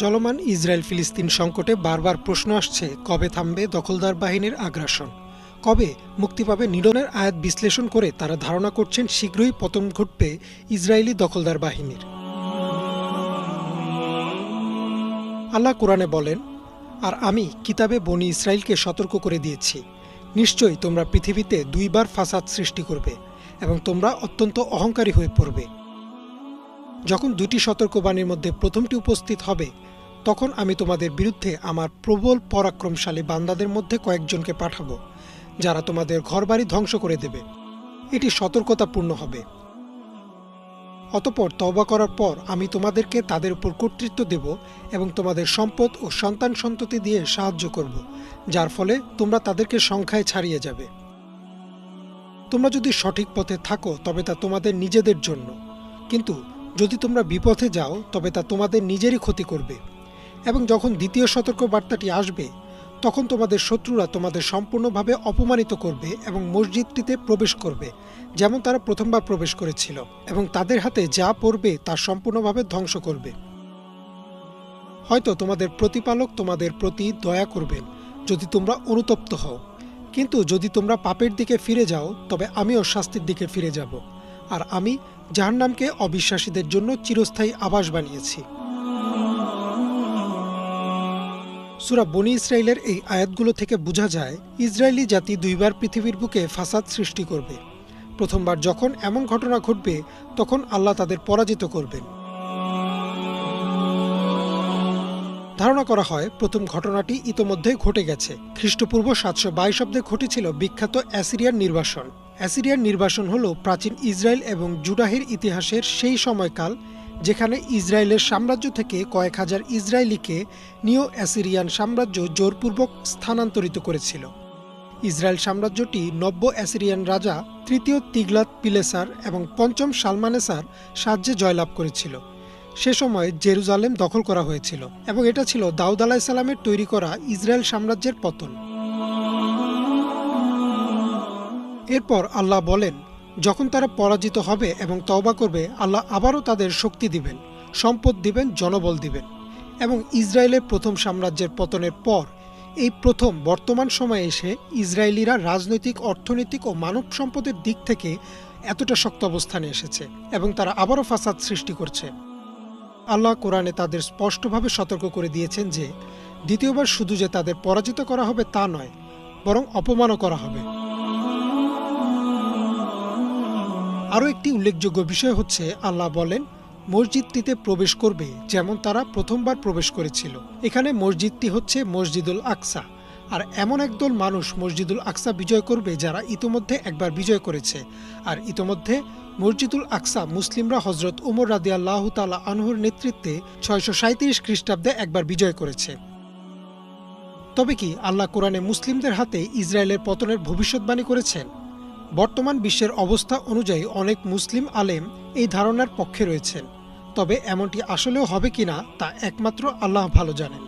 চলমান ইসরায়েল ফিলিস্তিন সংকটে বারবার প্রশ্ন আসছে, কবে থামবে দখলদার বাহিনীর আগ্রাসন, কবে মুক্তি পাবে নিডনের আয়াত বিশ্লেষণ করে তারা ধারণা করছেন শীঘ্রই পতন ঘটবে ইসরায়েলি দখলদার বাহিনীর। আল্লাহ কোরআনে বলেন, আর আমি কিতাবে বনি ইসরায়েলকে সতর্ক করে দিয়েছি, নিশ্চয়ই তোমরা পৃথিবীতে দুইবার ফাসাদ সৃষ্টি করবে এবং তোমরা অত্যন্ত অহংকারী হয়ে পড়বে। যখন দুটি সতর্কবাণীর মধ্যে প্রথমটি উপস্থিত হবে, তখন আমি তোমাদের বিরুদ্ধে আমার প্রবল পরাক্রমশালী বান্দাদের মধ্যে কয়েকজনকে পাঠাবো, যারা তোমাদের ঘরবাড়ি ধ্বংস করে দেবে। এটি সতর্কতাপূর্ণ হবে। অতঃপর তওবা করার পর আমি তোমাদেরকে তাদের উপর কর্তৃত্ব দেব এবং তোমাদের সম্পদ ও সন্তান সন্ততি দিয়ে সাহায্য করব, যার ফলে তোমরা তাদেরকে সংখ্যায় ছাড়িয়ে যাবে। তোমরা যদি সঠিক পথে থাকো তবে তা তোমাদের নিজেদের জন্য, কিন্তু যদি তোমরা বিপথে যাও তবে তা তোমাদের নিজেরই ক্ষতি করবে। এবং যখন দ্বিতীয় সতর্ক বার্তাটি আসবে, তখন তোমাদের শত্রুরা তোমাদের সম্পূর্ণভাবে অপমানিত করবে এবং মসজিদটিতে প্রবেশ করবে যেমন তারা প্রথমবার প্রবেশ করেছিল, এবং তাদের হাতে যা পড়বে তা সম্পূর্ণভাবে ধ্বংস করবে। হয়তো তোমাদের প্রতিপালক তোমাদের প্রতি দয়া করবেন যদি তোমরা অনুতপ্ত হও, কিন্তু যদি তোমরা পাপের দিকে ফিরে যাও তবে আমিও শাস্তির দিকে ফিরে যাব, আর আমি জাহান্নামকে অবিশ্বাসীদের জন্য চিরস্থায়ী আবাস বানিয়েছি। সূরা বনী ইসরাইলের এই আয়াতগুলো থেকে বোঝা যায়, ইসরায়েলি জাতি দুইবার পৃথিবীর বুকে ফাসাদ সৃষ্টি করবে। প্রথমবার যখন এমন ঘটনা ঘটবে, তখন আল্লাহ তাদের পরাজিত করবেন। ধারণা করা হয় প্রথম ঘটনাটি ইতোমধ্যে ঘটে গেছে। খ্রিস্টপূর্ব 722 অব্দে ঘটেছিল বিখ্যাত অ্যাসিরিয়ান নির্বাসন। অ্যাসিরিয়ান নির্বাসন হল প্রাচীন ইসরায়েল এবং জুডাহের ইতিহাসের সেই সময়কাল যেখানে ইসরায়েলের সাম্রাজ্য থেকে কয়েক হাজার ইসরায়েলিকে নিও অ্যাসিরিয়ান সাম্রাজ্য জোরপূর্বক স্থানান্তরিত করেছিল। ইসরায়েল সাম্রাজ্যটি নব্য অ্যাসিরিয়ান রাজা তৃতীয় তিগলাত পিলেসার এবং পঞ্চম শালমানেসার সাহায্যে জয়লাভ করেছিল। সে সময় জেরুজালেম দখল করা হয়েছিল এবং এটা ছিল দাউদ আলাইসাল্লামের তৈরি করা ইসরায়েল সাম্রাজ্যের পতন। এরপর আল্লাহ বলেন, যখন তারা পরাজিত হবে এবং তওবা করবে, আল্লাহ আবারও তাদের শক্তি দিবেন, সম্পদ দিবেন, জনবল দিবেন। এবং ইসরায়েলের প্রথম সাম্রাজ্যের পতনের পর এই প্রথম বর্তমান সময়ে এসে ইসরায়েলিরা রাজনৈতিক, অর্থনৈতিক ও মানব সম্পদের দিক থেকে এতটা শক্ত অবস্থানে এসেছে এবং তারা আবারও ফাসাদ সৃষ্টি করছে। আল্লাহ কোরআনে তাদের স্পষ্টভাবে সতর্ক করে দিয়েছেন যে দ্বিতীয়বার শুধু যে তাদের পরাজিত করা হবে তা নয়, বরং অপমানও করা হবে। আরও একটি উল্লেখযোগ্য বিষয় হচ্ছে, আল্লাহ বলেন, মসজিদটিতে প্রবেশ করবে যেমন তারা প্রথমবার প্রবেশ করেছিল। এখানে মসজিদটি হচ্ছে মসজিদুল আকসা, আর এমন একদল মানুষ মসজিদুল আকসা বিজয় করবে যারা ইতোমধ্যে একবার বিজয় করেছে। আর ইতোমধ্যে মসজিদুল আকসা মুসলিমরা হজরত উমর রাদিয়াল্লাহু তাআলা আনহুর নেতৃত্বে 637 খ্রিস্টাব্দে একবার বিজয় করেছে। তবে কি আল্লাহ কোরআনে মুসলিমদের হাতে ইসরায়েলের পতনের ভবিষ্যৎবাণী করেছেন? বর্তমান বিশ্বের অবস্থা অনুযায়ী অনেক মুসলিম আলেম এই ধারণার পক্ষে রয়েছেন, তবে এমনটি আসলেও হবে কিনা তা একমাত্র আল্লাহ ভালো জানেন।